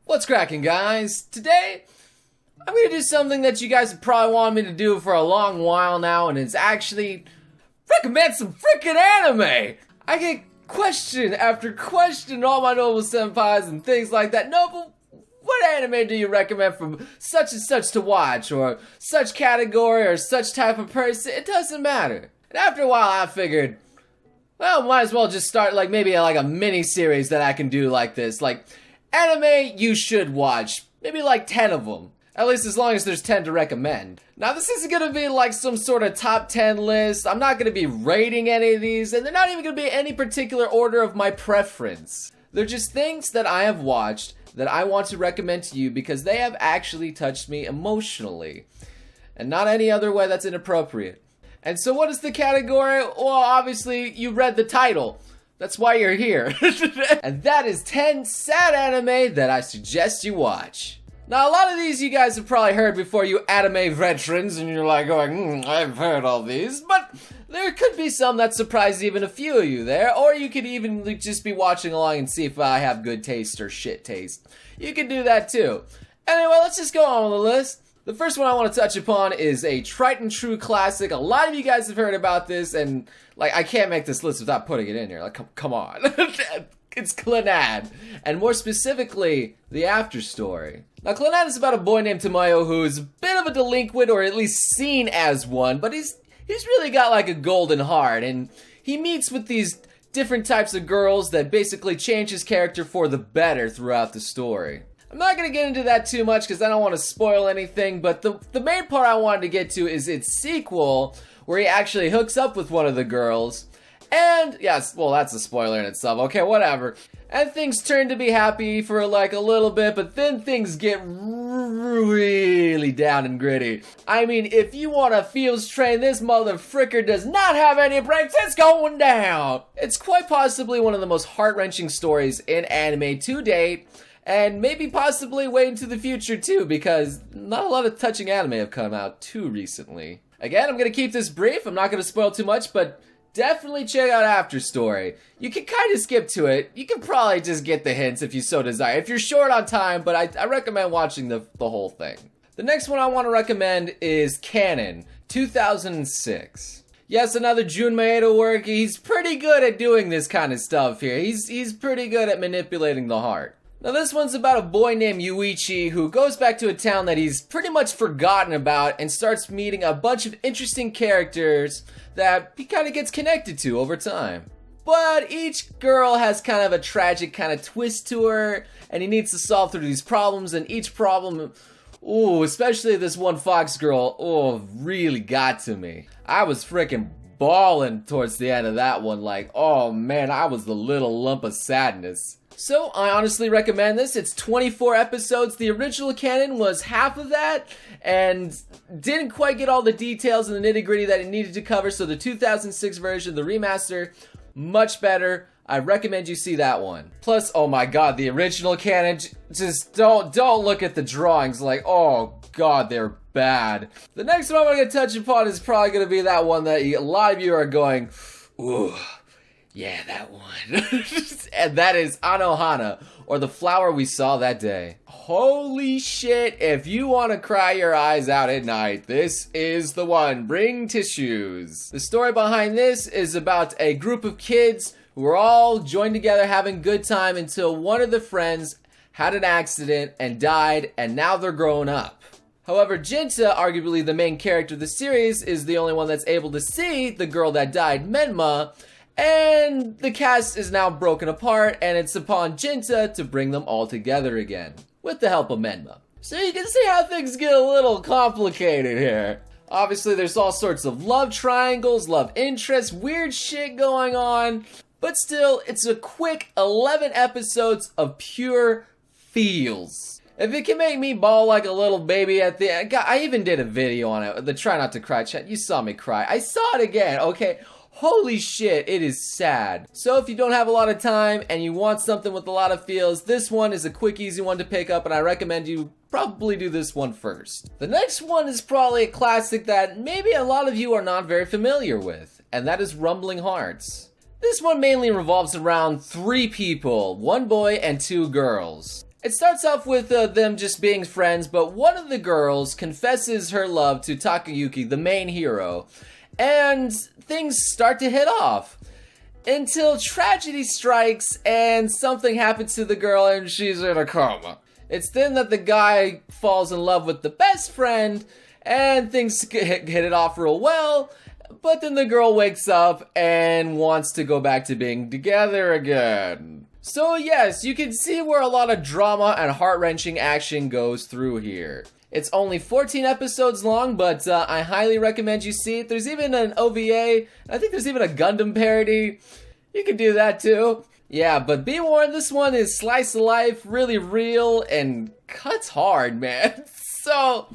What's cracking, guys? Today, I'm gonna do something that you guys have probably wanted me to do for a long while now, and it's actually recommend some freaking anime! I get question after question all my noble senpais and things like that. No, but what anime do you recommend from such and such to watch, or such category, or such type of person? It doesn't matter. And after a while, I figured, well, might as well just start maybe a mini series that I can do like this. Anime you should watch. Maybe 10 of them. At least as long as there's 10 to recommend. Now this isn't gonna be some sort of top 10 list. I'm not gonna be rating any of these, and they're not even gonna be any particular order of my preference. They're just things that I have watched that I want to recommend to you because they have actually touched me emotionally. And not any other way that's inappropriate. And so what is the category? Well, obviously you read the title. That's why you're here. And that is 10 sad anime that I suggest you watch. Now, a lot of these you guys have probably heard before, you anime veterans, and you're going, I've heard all these. But there could be some that surprise even a few of you there, or you could even just be watching along and see if I have good taste or shit taste. You can do that too. Anyway, let's just go on with the list. The first one I want to touch upon is a tried and true classic. A lot of you guys have heard about this, and I can't make this list without putting it in here. Come on. It's Clannad, and more specifically, the after story. Now, Clannad is about a boy named Tomoyo who is a bit of a delinquent, or at least seen as one, but he's really got a golden heart, and he meets with these different types of girls that basically change his character for the better throughout the story. I'm not going to get into that too much because I don't want to spoil anything, but the main part I wanted to get to is its sequel, where he actually hooks up with one of the girls. And, yes, well, that's a spoiler in itself. Okay, whatever. And things turn to be happy for a little bit, but then things get really down and gritty. I mean, if you want a feels train, this mother fricker does not have any brakes. It's going down. It's quite possibly one of the most heart-wrenching stories in anime to date. And maybe possibly way into the future too, because not a lot of touching anime have come out too recently. Again, I'm going to keep this brief. I'm not going to spoil too much, but definitely check out After Story. You can kind of skip to it. You can probably just get the hints if you so desire. If you're short on time, but I recommend watching the whole thing. The next one I want to recommend is Canon, 2006. Yes, another Jun Maeda work. He's pretty good at doing this kind of stuff here. He's pretty good at manipulating the heart. Now this one's about a boy named Yuichi who goes back to a town that he's pretty much forgotten about and starts meeting a bunch of interesting characters that he kind of gets connected to over time. But each girl has kind of a tragic kind of twist to her, and he needs to solve through these problems, and each problem, especially this one fox girl, really got to me. I was freaking bawling towards the end of that one, oh man, I was the little lump of sadness. So, I honestly recommend this. It's 24 episodes. The original canon was half of that, and didn't quite get all the details and the nitty-gritty that it needed to cover, so the 2006 version, the remaster, much better. I recommend you see that one. Plus, oh my god, the original canon, just don't look at the drawings oh god, they're bad. The next one I'm going to touch upon is probably going to be that one that a lot of you are going, ooh. Yeah, that one. And that is Anohana, or The Flower We Saw That Day. Holy shit, if you want to cry your eyes out at night, this is the one. Bring tissues. The story behind this is about a group of kids who are all joined together having a good time until one of the friends had an accident and died, and now they're grown up. However, Jinta, arguably the main character of the series, is the only one that's able to see the girl that died, Menma, and the cast is now broken apart, and it's upon Jinta to bring them all together again, with the help of Menma. So you can see how things get a little complicated here. Obviously, there's all sorts of love triangles, love interests, weird shit going on, but still, it's a quick 11 episodes of pure feels. If it can make me bawl like a little baby at the end, I even did a video on it, the Try Not to Cry chat. You saw me cry. I saw it again, okay? Holy shit, it is sad. So if you don't have a lot of time and you want something with a lot of feels, this one is a quick, easy one to pick up, and I recommend you probably do this one first. The next one is probably a classic that maybe a lot of you are not very familiar with, and that is Rumbling Hearts. This one mainly revolves around 3 people, 1 boy and 2 girls. It starts off with them just being friends, but one of the girls confesses her love to Takayuki, the main hero, and things start to hit off. Until tragedy strikes and something happens to the girl and she's in a coma. It's then that the guy falls in love with the best friend and things hit it off real well, but then the girl wakes up and wants to go back to being together again. So yes, you can see where a lot of drama and heart-wrenching action goes through here. It's only 14 episodes long, but I highly recommend you see it. There's even an OVA. I think there's even a Gundam parody. You can do that too. Yeah, but be warned, this one is slice of life, really real, and cuts hard, man. So,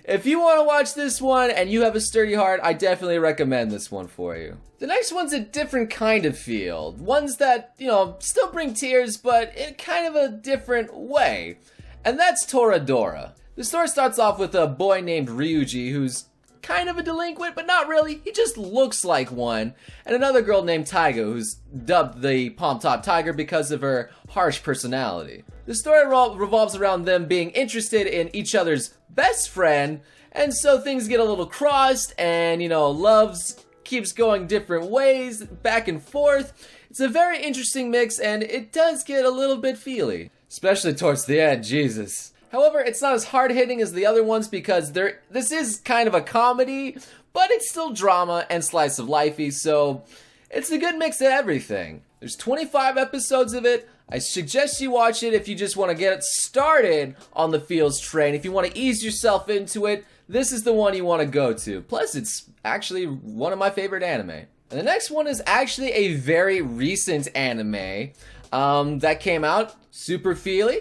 if you want to watch this one and you have a sturdy heart, I definitely recommend this one for you. The next one's a different kind of feel. Ones that, still bring tears, but in kind of a different way. And that's Toradora. The story starts off with a boy named Ryuji who's kind of a delinquent, but not really. He just looks like one. And another girl named Taiga who's dubbed the Palm Top Tiger because of her harsh personality. The story revolves around them being interested in each other's best friend, and so things get a little crossed and, loves keeps going different ways, back and forth. It's a very interesting mix and it does get a little bit feely. Especially towards the end, Jesus. However, it's not as hard-hitting as the other ones because this is kind of a comedy, but it's still drama and slice of lifey, so it's a good mix of everything. There's 25 episodes of it. I suggest you watch it if you just want to get it started on the feels train. If you want to ease yourself into it, this is the one you want to go to. Plus, it's actually one of my favorite anime. And the next one is actually a very recent anime that came out, super feely.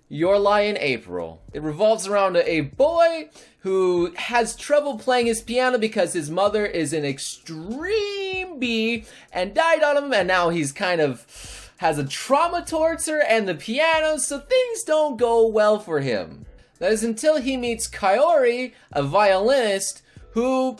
Your Lie in April. It revolves around a boy who has trouble playing his piano because his mother is an extreme bee and died on him, and now he's kind of has a trauma towards her and the piano, so things don't go well for him. That is until he meets Kaori, a violinist, who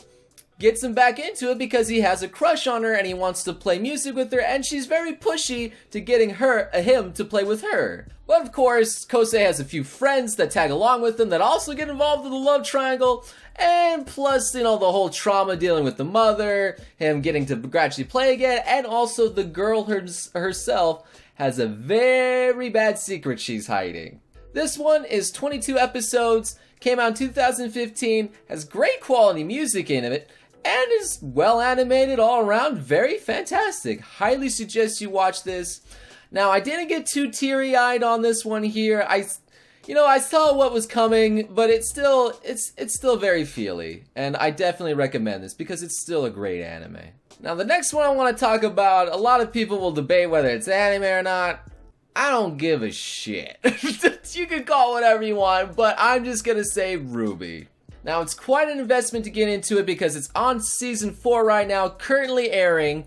gets him back into it because he has a crush on her and he wants to play music with her, and she's very pushy to getting him to play with her. But of course, Kosei has a few friends that tag along with him that also get involved in the love triangle, and plus, the whole trauma dealing with the mother, him getting to gradually play again, and also the girl herself has a very bad secret she's hiding. This one is 22 episodes, came out in 2015, has great quality music in it, and is well animated all around, very fantastic. Highly suggest you watch this. Now, I didn't get too teary-eyed on this one here. I saw what was coming, but it's still very feely, and I definitely recommend this because it's still a great anime. Now, the next one I want to talk about, a lot of people will debate whether it's anime or not. I don't give a shit. You can call it whatever you want, but I'm just gonna say RWBY. Now, it's quite an investment to get into it because it's on season 4 right now, currently airing,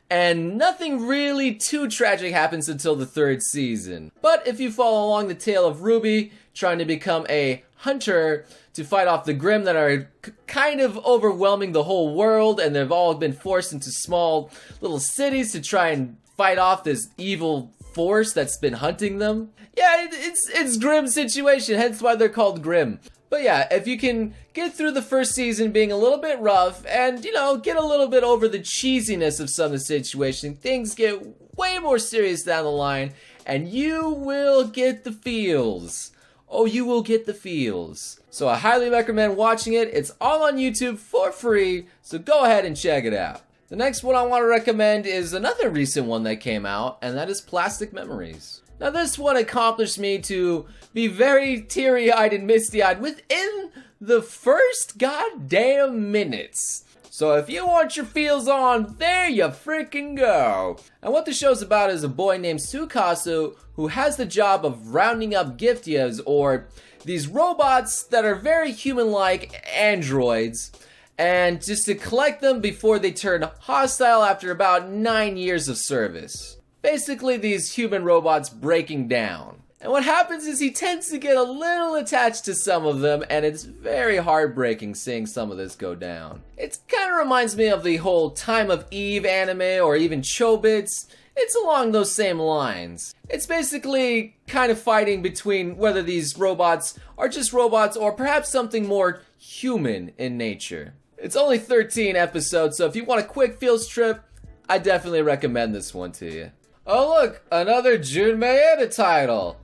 and nothing really too tragic happens until the 3rd season. But if you follow along the tale of RWBY trying to become a hunter to fight off the Grimm that are kind of overwhelming the whole world, and they've all been forced into small little cities to try and fight off this evil force that's been hunting them. Yeah, it's Grimm situation, hence why they're called Grimm. But yeah, if you can get through the first season being a little bit rough and, get a little bit over the cheesiness of some of the situation, things get way more serious down the line, and you will get the feels. Oh, you will get the feels. So I highly recommend watching it. It's all on YouTube for free, so go ahead and check it out. The next one I want to recommend is another recent one that came out, and that is Plastic Memories. Now, this one accomplished me to be very teary-eyed and misty-eyed within the first goddamn minutes. So if you want your feels on, there you freaking go. And what the show's about is a boy named Sukasu who has the job of rounding up giftias, or these robots that are very human-like androids, and just to collect them before they turn hostile after about 9 years of service. Basically, these human robots breaking down. And what happens is he tends to get a little attached to some of them, and it's very heartbreaking seeing some of this go down. It kind of reminds me of the whole Time of Eve anime, or even Chobits. it's along those same lines. It's basically kind of fighting between whether these robots are just robots or perhaps something more human in nature. It's only 13 episodes, so if you want a quick feels trip, I definitely recommend this one to you. Oh look, another Jun Maeda title,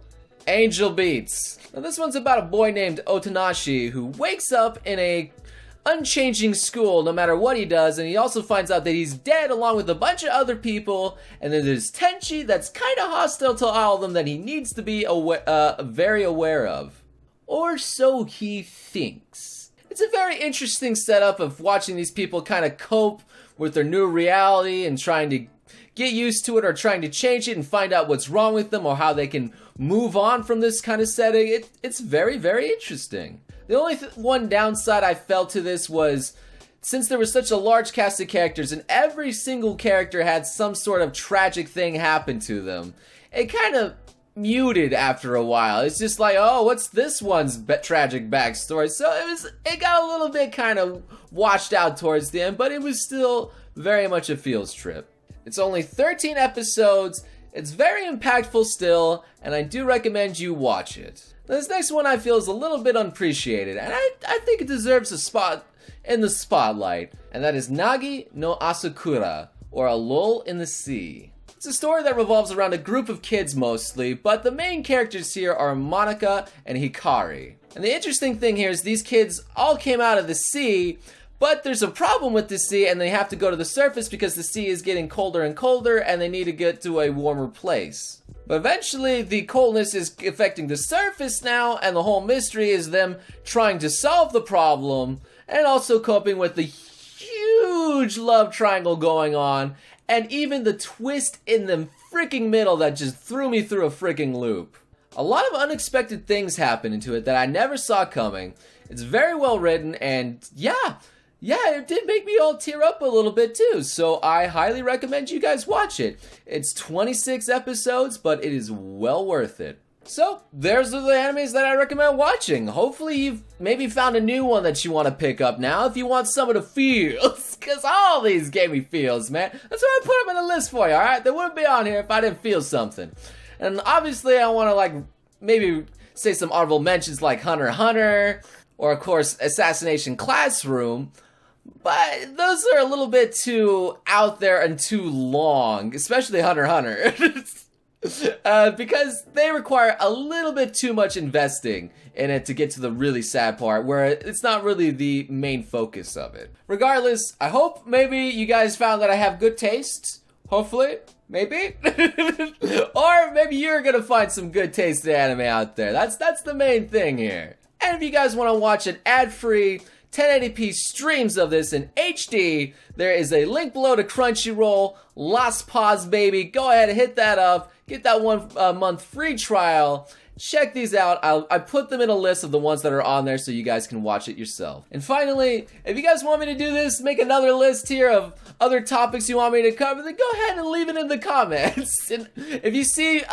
Angel Beats. Now this one's about a boy named Otanashi who wakes up in a unchanging school no matter what he does, and he also finds out that he's dead along with a bunch of other people, and then there's Tenchi that's kind of hostile to all of them that he needs to be very aware of. Or so he thinks. It's a very interesting setup of watching these people kind of cope with their new reality and trying to get used to it or trying to change it and find out what's wrong with them or how they can move on from this kind of setting. It's very, very interesting. The only one downside I felt to this was, since there was such a large cast of characters and every single character had some sort of tragic thing happen to them, it kind of muted after a while. It's just like, oh, what's this one's tragic backstory? So it got a little bit kind of washed out towards the end, but it was still very much a feels trip. It's only 13 episodes, it's very impactful still, and I do recommend you watch it. This next one I feel is a little bit unappreciated, and I think it deserves a spot in the spotlight, and that is Nagi no Asakura, or A Lull in the Sea. It's a story that revolves around a group of kids mostly, but the main characters here are Monika and Hikari. And the interesting thing here is these kids all came out of the sea, but there's a problem with the sea and they have to go to the surface because the sea is getting colder and colder and they need to get to a warmer place. But eventually the coldness is affecting the surface now, and the whole mystery is them trying to solve the problem and also coping with the huge love triangle going on and even the twist in the freaking middle that just threw me through a freaking loop. A lot of unexpected things happen into it that I never saw coming. It's very well written, and yeah, it did make me all tear up a little bit too, so I highly recommend you guys watch it. It's 26 episodes, but it is well worth it. So, there's the animes that I recommend watching. Hopefully you've maybe found a new one that you want to pick up now if you want some of the feels, because all these gave me feels, man. That's why I put them in a list for you, alright? They wouldn't be on here if I didn't feel something. And obviously I want to maybe say some honorable mentions like Hunter x Hunter, or of course Assassination Classroom, but those are a little bit too out there and too long, especially Hunter x Hunter. Because they require a little bit too much investing in it to get to the really sad part, where it's not really the main focus of it. Regardless, I hope maybe you guys found that I have good taste. Hopefully. Maybe? Or maybe you're gonna find some good taste in anime out there. That's the main thing here. And if you guys want to watch an ad-free 1080p streams of this in HD, there is a link below to Crunchyroll. Last pause, baby. Go ahead and hit that up. Get that 1 month free trial. Check these out. I put them in a list of the ones that are on there so you guys can watch it yourself. And finally, if you guys want me to do this, make another list here of other topics you want me to cover, then go ahead and leave it in the comments. And if you see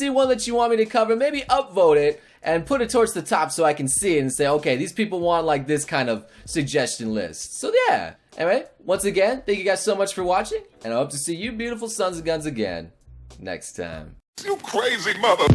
one that you want me to cover, maybe upvote it and put it towards the top so I can see it and say, okay, these people want like this kind of suggestion list. So yeah. Anyway, once again, thank you guys so much for watching, and I hope to see you beautiful sons of guns again next time. You crazy mother...